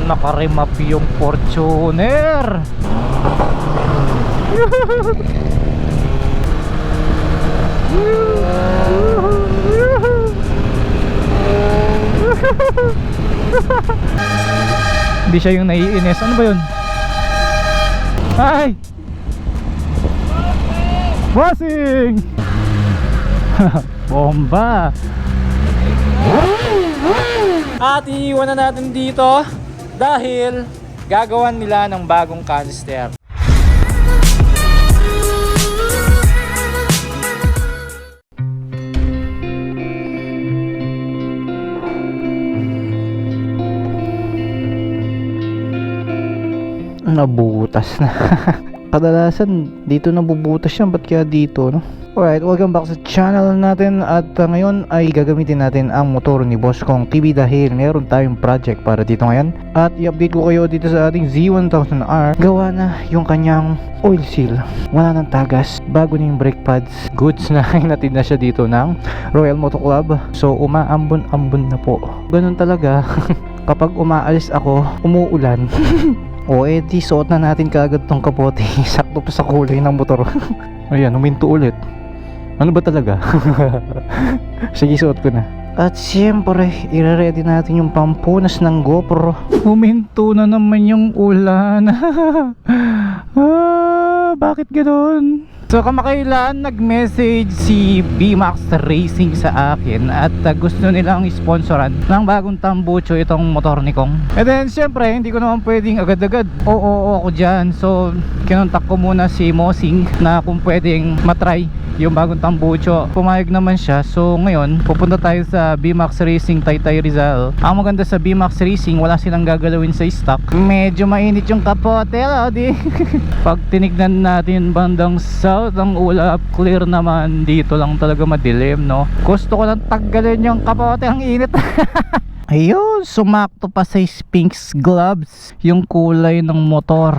nakarimap yung Fortuner. Hindi siya yung naiinis. Ano ba yun? Ay! Bossing! Bomba! At iiwan na natin dito dahil gagawan nila ng bagong canister. Nabutas na. Kadalasan dito nabubutas yan, ba't kaya dito, no? Alright, welcome back sa channel natin. At ngayon ay gagamitin natin ang motor ni Boss Kong TV dahil meron tayong project para dito ngayon. At i-update ko kayo dito sa ating Z1000R. Gawa na yung kanyang oil seal, wala nang tagas, bago na yung brake pads, goods na. Hinatid na siya dito ng Royal Moto Club. So umaambon-ambon na po. Ganun talaga. Kapag umaalis ako, umuulan. O di suot na natin kaagad tong kapote. Sakto pa sa kulay ng motor. Ayan, huminto ulit. Ano ba talaga? Sige, suot ko na. At siyempre, i-ready natin yung pampunas ng GoPro. Huminto na naman yung ulan. Bakit ganoon? So kamakailan nag-message si BMAX Racing sa akin at gusto nilang sponsoran ng bagong tambucho itong motor ni Kong. And then syempre hindi ko naman pwedeng agad-agad oo ako dyan. So kinontak ko muna si Mosing na kung pwedeng matry yung bagong tambucho. Pumayag naman siya. So ngayon pupunta tayo sa BMAX Racing Taytay Rizal. Ang maganda sa BMAX Racing, wala silang gagalawin sa stock. Medyo mainit yung kapote, di. Pag tinignan natin bandang south, ang ulap, clear naman. Dito lang talaga madilim, no? Gusto ko lang tanggalin yung kapote, ang init. Ayun, sumakto pa sa Sphinx gloves yung kulay ng motor.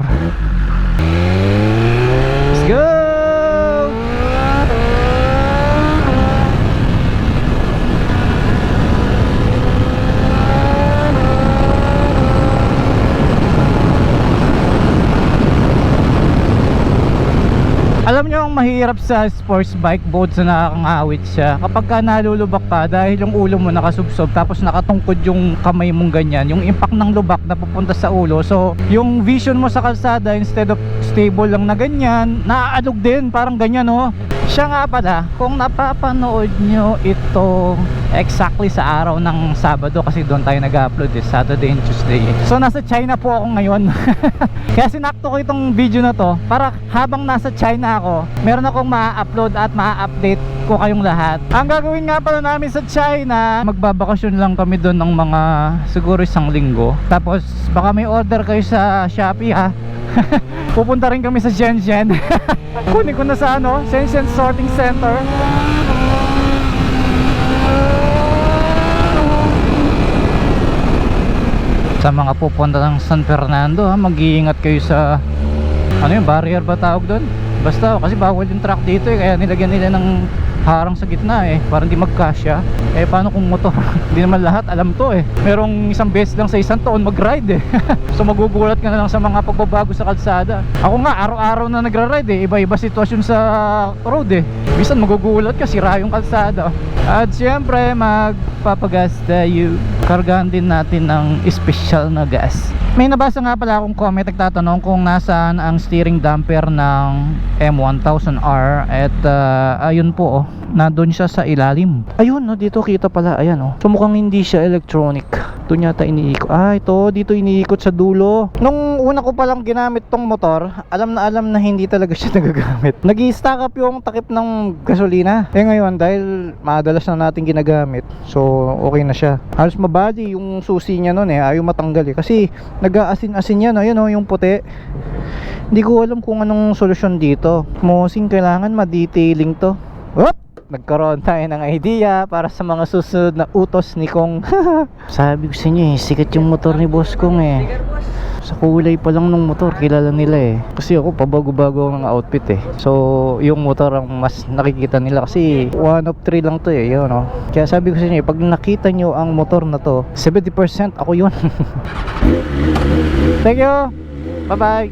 Let's go! Alam nyo ang mahirap sa sports bike boat sa nakakangawit siya, kapag ka nalulubak ka dahil yung ulo mo nakasubsob tapos nakatungkod yung kamay mong ganyan, yung impact ng lubak na pupunta sa ulo. So yung vision mo sa kalsada, instead of stable lang na ganyan, naaalog din, parang ganyan, no? Siya nga pala, kung napapanood nyo ito exactly sa araw ng Sabado, kasi doon tayo nag-upload Saturday and Tuesday. So nasa China po ako ngayon. Kaya sinakto ko itong video na to para habang nasa China ako, meron akong ma-upload at ma-update ko kayong lahat. Ang gagawin nga pala namin sa China, magbabakasyon lang kami doon ng mga siguro 1 linggo. Tapos baka may order kayo sa Shopee, ha. Pupunta rin kami sa Shenzhen. Kunin ko na sa Shenzhen Sorting Center. Sa mga pupunta ng San Fernando, mag-iingat kayo sa yung barrier ba tawag doon? Basta kasi bawal yung truck dito kaya nilagyan nila ng harang sa gitna para hindi magkasya. Paano kung motor? Hindi naman lahat alam to Merong isang beses lang sa isang taon mag-ride So magugulat ka na lang sa mga pagbabago sa kalsada. Ako nga araw-araw na nagra-ride iba-iba sitwasyon sa road Bisan magugulat ka, sira yung kalsada. At syempre magpapagas tayo. Kargahan din natin ng special na gas. May nabasa nga pala akong comment, nagtatanong kung nasaan ang steering damper ng M1000R. At ayun po nandun siya sa ilalim. Ayun dito kita pala, ayan So mukhang hindi siya electronic. Doon yata iniikot. Ito dito iniikot sa dulo. Nung una ko palang ginamit tong motor, alam na hindi talaga siya nagagamit. Nag-i-stack up yung takip ng gasolina. Ngayon dahil madalas na natin ginagamit, so okay na siya. Halos mabali yung susi niya nun ayaw matanggal kasi nag-aasin-asin yan ayun yung puti. Hindi ko alam kung anong solusyon dito. Mosing, kailangan ma-detailing to. Nagkaroon tayo ng idea para sa mga susunod na utos ni Kong. Sabi ko sa inyo sikat yung motor ni Boss Kong Sa kulay pa lang ng motor kilala nila Kasi ako pabago-bago ng outfit So yung motor ang mas nakikita nila kasi 1 of 3 lang to yun Kaya sabi ko sa inyo pag nakita nyo ang motor na to, 70% ako yun. Thank you. Bye-bye.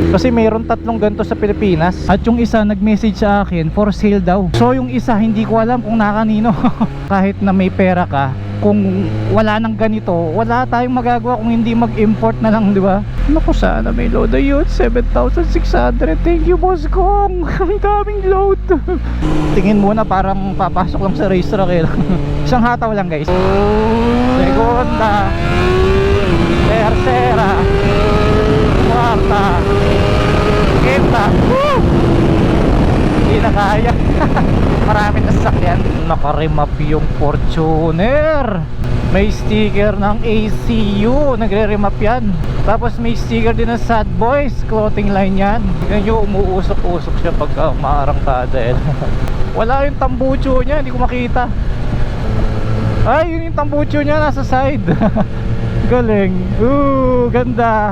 Kasi mayroon 3 ganito sa Pilipinas. At yung isa nag-message sa akin for sale daw. So yung isa hindi ko alam kung nakanino. Kahit na may pera ka, kung wala nang ganito, wala tayong magagawa kung hindi mag-import na lang, di ba? Naku, sana may load na yun. 7,600. Thank you, boss kong. Ang daming load. Tingin muna parang papasok lang sa racetrack eh. Isang hataw lang, guys. Segunda, tercera, kwarta, quinta. Woo! Hindi na kaya. Marami na sasakyan. Naka-remap yung Fortuner. May sticker ng ACU. Nagre-remap yan. Tapos may sticker din ng Sad Boys. Clothing line yan. Yan yung umuusok-usok siya pagka maarangkada eh. Wala yung tambucho niya. Hindi ko makita. Ay, yun yung tambucho niya. Nasa side. Galing. Ganda.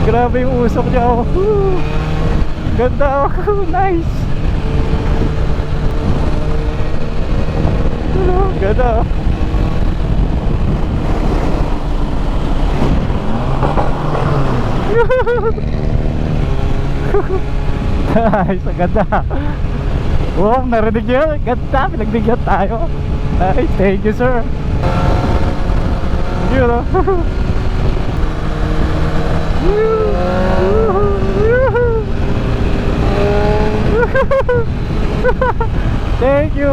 Grabe yung usok niya. Ganda. Nice. Ganda. Nice. Ganda. Oh, narinig niyo. Ganda. Pinagbigyan tayo. Nice. Thank you, sir. Thank you, no? Thank you.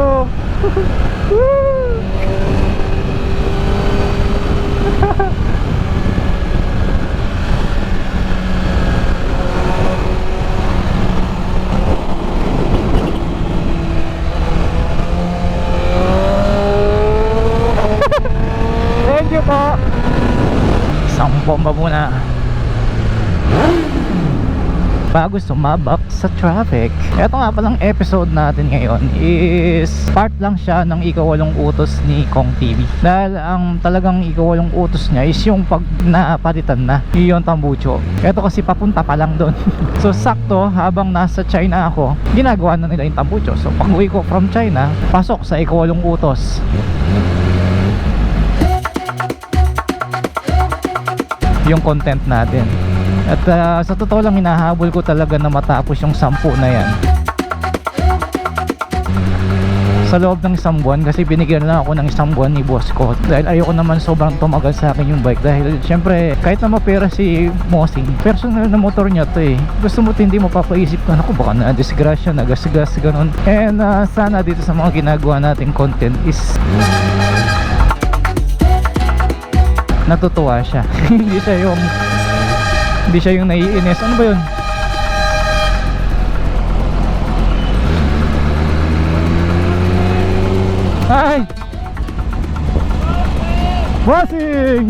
Thank you po. Isang bomba muna bago sumabak sa traffic. Ito nga palang episode natin ngayon is part lang siya ng ikawalong utos ni Kong TV. Dahil ang talagang ikawalong utos niya is yung pag napalitan na yung tambucho. Ito kasi papunta pa lang doon. So sakto habang nasa China ako, ginagawa na nila yung tambucho. So pag uwi ko from China, pasok sa ikawalong utos. Yung content natin. At sa totoo lang, hinahabol ko talaga na matapos yung 10 na yan sa loob ng 1 buwan, kasi binigyan lang ako ng 1 buwan ni boss ko dahil ayoko naman sobrang tumagal sa akin yung bike. Dahil syempre kahit na mapera si Mosing, personal na motor niya to eh. Gusto mo hindi mo papaisip na ako baka na disgrasya, nagasgas, ganun. And sana dito sa mga ginagawa nating content is natutuwa siya. Hindi siya yung naiinis. Ano ba yun? Hi! Bossing!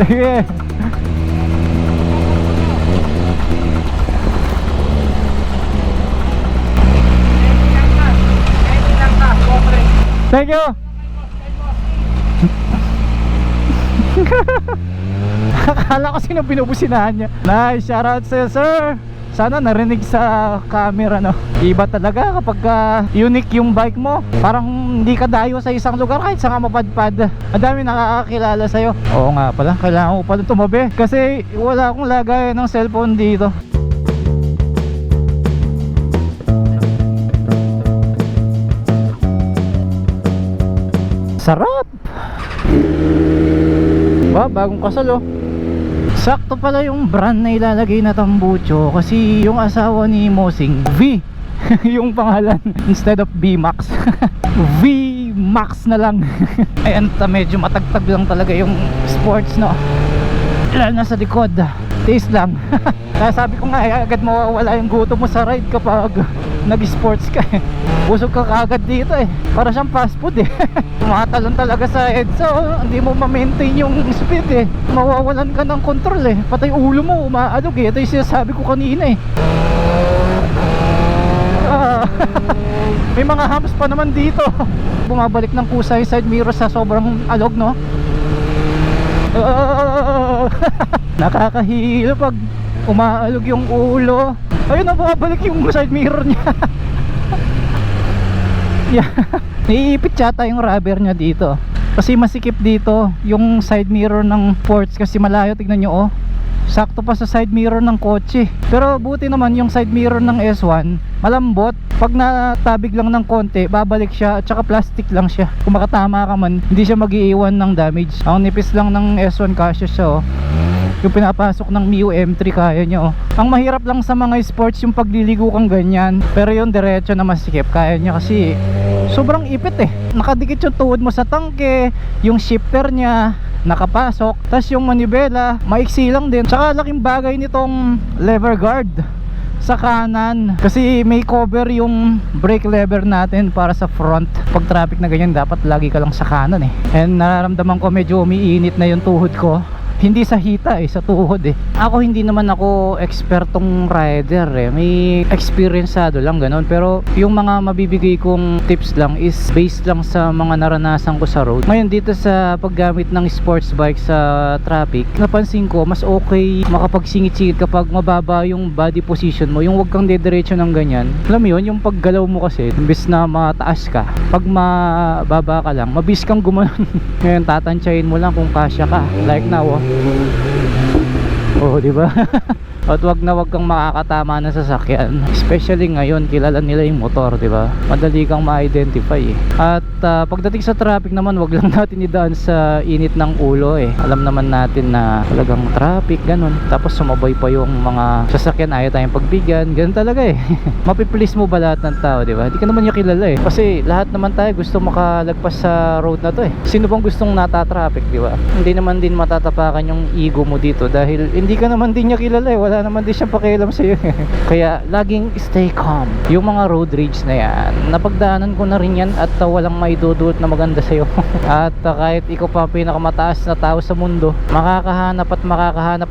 Sige! Thank you! Akala ko sino binubusinahan niya. Nice, shoutout sa'yo, sir. Sana narinig sa camera, no? Iba talaga kapag unique yung bike mo. Parang hindi ka dayo sa isang lugar kahit saan ka mapadpad. Ang dami nakakakilala sa'yo. Oo nga pala, kailangan ko pala tumabi kasi wala akong lagay ng cellphone dito. Sarap! Ba, bagong kasal, oh. Sakto pala yung brand na ilalagay na tambucho kasi yung asawa ni Mosing, V yung pangalan instead of B-Max. V-Max na lang. Ayan, medyo matagtag lang talaga yung sports, no? Lalo na sa likod. Taste lang. Kaya sabi ko nga, agad mawawala yung gutom mo sa ride kapag nag-sports ka eh. Busog ka kaagad dito eh. Para siyang fast food eh. Tumatalon talaga sa EDSA, hindi mo ma-maintain yung speed eh. Mawawalan ka ng control eh. Patay ulo mo, umaalog eh. Ito yung sinasabi ko kanina eh. May mga humps pa naman dito. Bumabalik ng kusa yung side mirror sa sobrang alog, no? Nakakahilo pag umaalog yung ulo. Ayun na, bumabalik yung side mirror niya. Yeah. Naiipit yata yung rubber niya dito. Kasi masikip dito yung side mirror ng ports kasi malayo, tignan nyo oh. Sakto pa sa side mirror ng kotse. Pero buti naman yung side mirror ng S1 malambot. Pag natabig lang ng konti, babalik siya. At saka plastic lang siya. Kung makatama ka man, hindi siya mag-iiwan ng damage. Ang nipis lang ng S1, kasya siya oh. Yung pinapasok ng Mio M3 kaya nyo oh. Ang mahirap lang sa mga sports yung pagliligo kang ganyan. Pero yung diretso na masikip kaya nyo kasi sobrang ipit eh. Nakadikit yung tuhod mo sa tangke. Yung shifter nya nakapasok, tas yung manibela maiksi lang din. Tsaka laking bagay nitong lever guard sa kanan kasi may cover yung brake lever natin para sa front. Pag traffic na ganyan dapat lagi ka lang sa kanan eh. And nararamdaman ko medyo umiinit na yung tuhod ko. Hindi sa hita sa tuhod eh. Ako hindi naman ako expertong rider eh. May experienceado lang ganun. Pero yung mga mabibigay kong tips lang is based lang sa mga naranasan ko sa road. Ngayon dito sa paggamit ng sports bike sa traffic, napansin ko mas okay makapagsingit-singit kapag mababa yung body position mo. Yung wag kang dediretso ng ganyan. Alam mo yun, yung paggalaw mo kasi imbes na mataas ka, pag mababa ka lang, mabis kang gumanon. Ngayon tatansyahin mo lang kung kasya ka. Like now oh. Oh, di ba? At wag kang makakatama ng sasakyan. Especially ngayon, kilala nila yung motor, di ba? Madali kang ma-identify eh. At pagdating sa traffic naman, wag lang natin idaan sa init ng ulo eh. Alam naman natin na talagang traffic, ganun. Tapos sumabay pa yung mga sasakyan, ayaw tayong pagbigyan. Ganun talaga eh. Mapipilis mo ba lahat ng tao, di ba? Hindi ka naman niya kilala eh. Kasi lahat naman tayo gusto makalagpas sa road na to eh. Sino bang gustong nata-traffic, di ba? Hindi naman din matatapakan yung ego mo dito dahil hindi ka naman din niya kilala eh. Wala naman din siya pakialam sa'yo. Kaya laging stay calm. Yung mga road rage na yan, napagdaanan ko na rin yan at walang maidudulot na maganda sa'yo. At kahit ikaw pa pinakamataas na tao sa mundo, makakahanap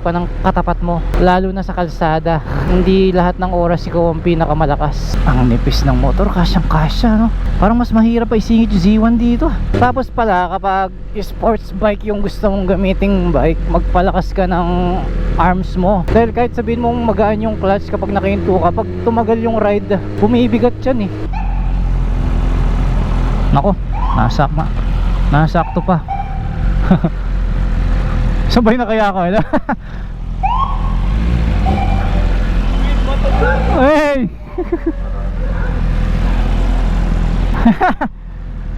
ka ng katapat mo, lalo na sa kalsada. Hindi lahat ng oras ikaw ang pinakamalakas. Ang nipis ng motor, kasyang kasya no? Parang mas mahirap pa isingit yung Z1 dito. Tapos pala kapag sports bike yung gusto mong gamiting bike, magpalakas ka ng arms mo. Dahil kahit sabihin mong magaan yung clutch kapag nakahinto ka, pag tumagal yung ride, bumibigat yan eh. Nako, nasakto pa. Sabay na kaya ako eh. Hey!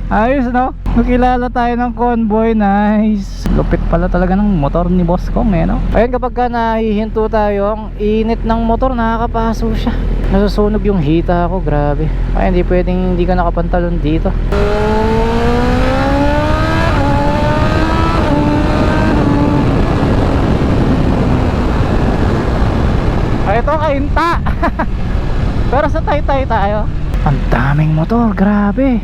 Ayos no? Nakilala tayo ng convoy, nice. Lupit pala talaga ng motor ni Boss Kong eh no? Ayun, kapag ka nahihinto tayo, ang init ng motor, nakakapaso siya. Nasusunog yung hita ko, grabe. Ay hindi pwedeng hindi ka nakapantalon dito. Ay ito, kainta. Pero sa Taytay tayo, ang daming motor, grabe.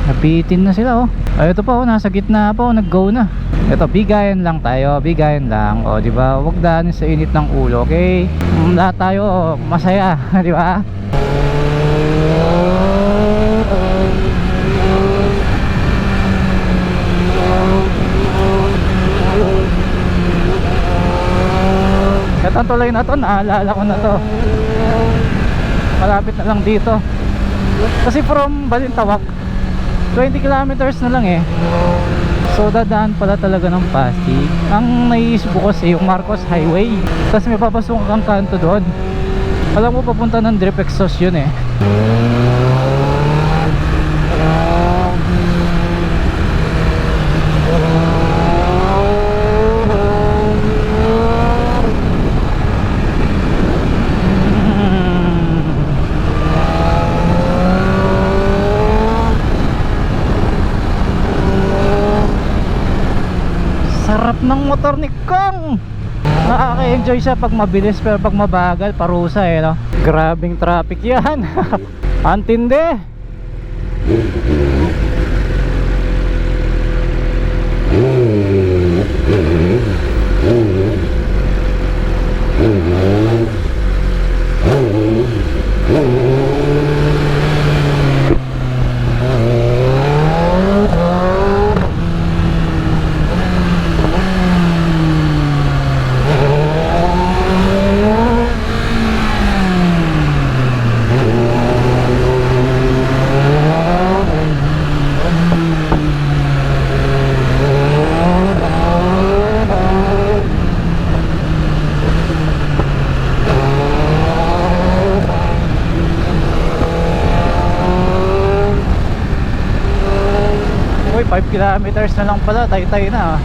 Napitin na sila oh. Ay ito pa oh, nasa gitna pa oh, nag-go na. Ito, bigayan lang tayo, bigayan lang. O, di ba? Huwag daanin sa init ng ulo, okay? Lahat tayo masaya, di ba? Itong tulay na to, naalala ko na to. Malapit na lang dito. Kasi from Balintawak 20 kilometers na lang eh. So dadaan pala talaga ng Pasig. Ang naiisip ko kasi yung Marcos Highway, tapos may papasok kang kanto doon. Alam mo papunta ng drip exhaust yun eh. Sarap ng motor ni Kong. Nakaka-enjoy siya pag mabilis, pero pag mabagal, parusa eh no? Grabing traffic yan. Antindi. kilometers na lang pala, tay-tay na.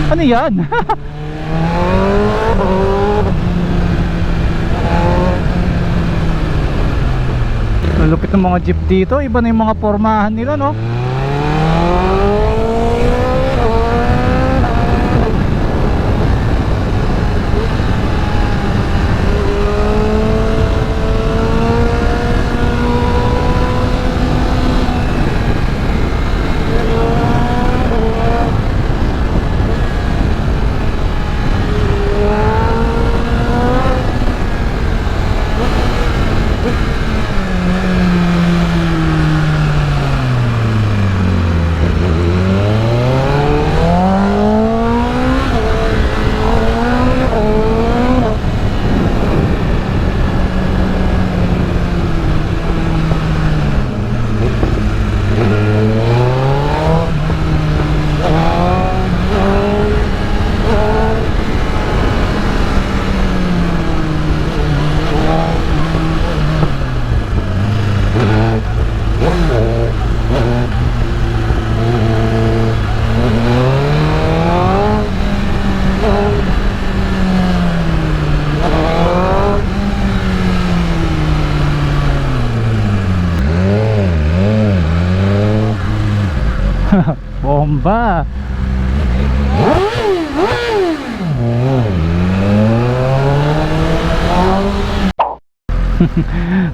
Ano yan? Malupit ng mga jeep dito. Iba na yung mga pormahan nila, no? Bomba.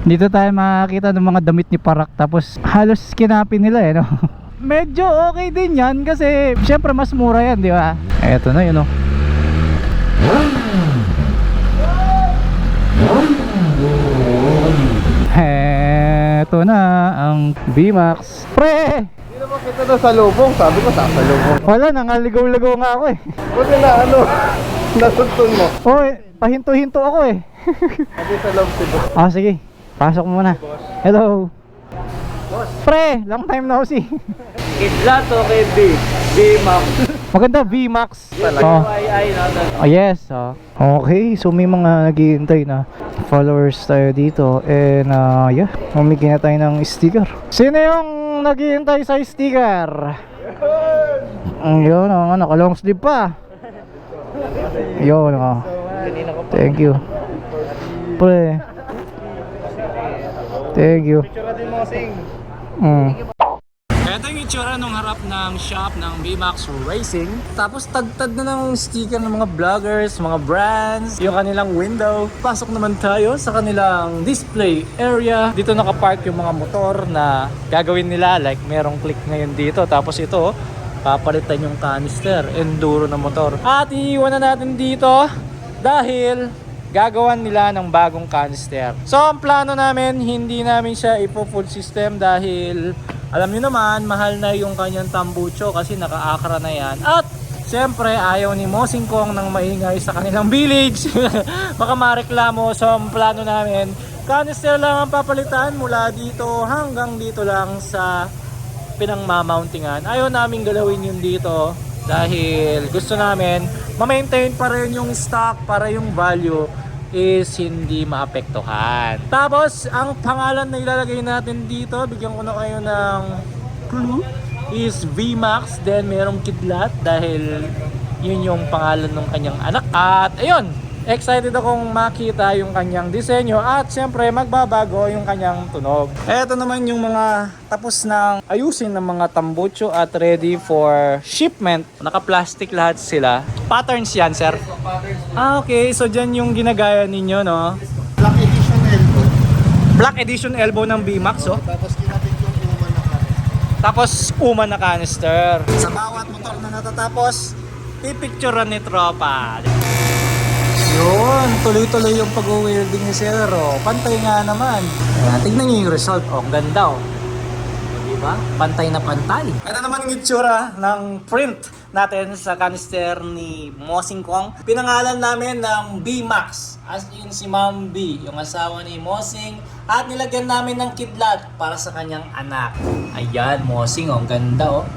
Dito tayo makakita ng mga damit ni Parak, tapos halos kinapin nila eh, no? Medyo okay din yan kasi syempre mas mura yan, di ba? Eto na yun, no? Eto na ang VMAX. Pre! Hindi naman kita na sa lubong, sabi ko sa lubong. Wala, nangaligaw-ligaw nga ako eh. Buti na nasuntun mo. Oy, pahinto-hinto ako eh. Sabi sa loob si boss. Ah, sige. Pasok muna. Hello. Boss. Pre, long time no see. Kidlat o kay B-Max. Maganda VMAX. Oh. Oh, yes. Oh. Okay, so may mga naghihintay na followers tayo dito. And yeah, mamigyan na tayo ng sticker. Sino yung naghihintay sa sticker? Yun, naka-long sleeve pa. Yun, oh. Thank you. Pre. Thank you. Ito yung itsura nung harap ng shop ng VMAX Racing. Tapos tagtad na ng sticker ng mga vloggers, mga brands, yung kanilang window. Pasok naman tayo sa kanilang display area. Dito nakapark yung mga motor na gagawin nila. Like merong click ngayon dito. Tapos ito, papalitan yung canister, enduro na motor. At iiwan na natin dito dahil gagawan nila ng bagong canister. So ang plano namin, hindi namin siya ipo full system dahil Alam niyo naman, mahal na yung kanyang tambucho kasi naka-Acra na yan. At siyempre, ayaw ni Mosing Kong ng maingay sa kanilang village. Baka mareklamo. So, ang plano namin, canister lang ang papalitan mula dito hanggang dito lang sa pinangmamountingan. Ayaw namin galawin yun dito dahil gusto namin ma-maintain pa rin yung stock para yung value is hindi maapektuhan. Tapos, ang pangalan na ilalagay natin dito, bigyan ko na kayo ng clue, is VMAX. Then, merong kidlat dahil yun yung pangalan ng kanyang anak. At, ayun, excited akong makita yung kanyang disenyo at siyempre magbabago yung kanyang tunog. Eto naman yung mga tapos ng ayusin ng mga tambucho at ready for shipment. Naka-plastic lahat sila. Patterns yan, sir? Ah, okay. So, dyan yung ginagaya ninyo, no? Black edition elbow. Black edition elbow ng VMAX, oh. Tapos kinapit yung uman na kami. Tapos, uman na canister. Sa bawat motor na natatapos, pipicturean ni tropa. Yun, tuloy-tuloy yung pag-welding ni Sir. Oh. Pantay nga naman. Ayan, tignan nyo yung result. Oh, ang ganda, oh. Diba? Pantay na pantay. Ito naman yung itsura ng print natin sa canister ni Mosing Kong. Pinangalan namin ng B-Max. As in si Ma'am B, yung asawa ni Mosing. At nilagyan namin ng kidlat para sa kanyang anak. Ayan, Mosing, oh. Ang ganda, oh.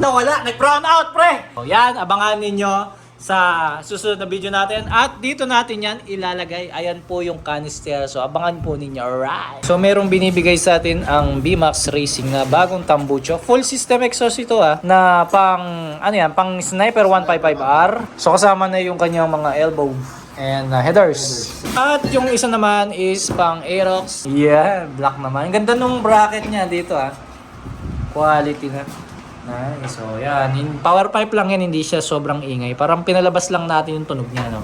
Nawala, nag-brown out, pre! O yan, abangan ninyo sa susunod na video natin. At dito natin yan ilalagay. Ayan po yung canister. So, abangan po ninyo. Alright. So, merong binibigay sa atin ang B-Max Racing na bagong tambucho. Full system exhaust ito na pang, ano yan, pang Sniper 155R. So, kasama na yung kanyang mga elbow and headers. At yung isa naman is pang Aerox. Yeah, black naman. Ang ganda nung bracket niya dito Quality na. Nice. So, yan. Power pipe lang yan. Hindi siya sobrang ingay. Parang pinalabas lang natin yung tunog niya, no?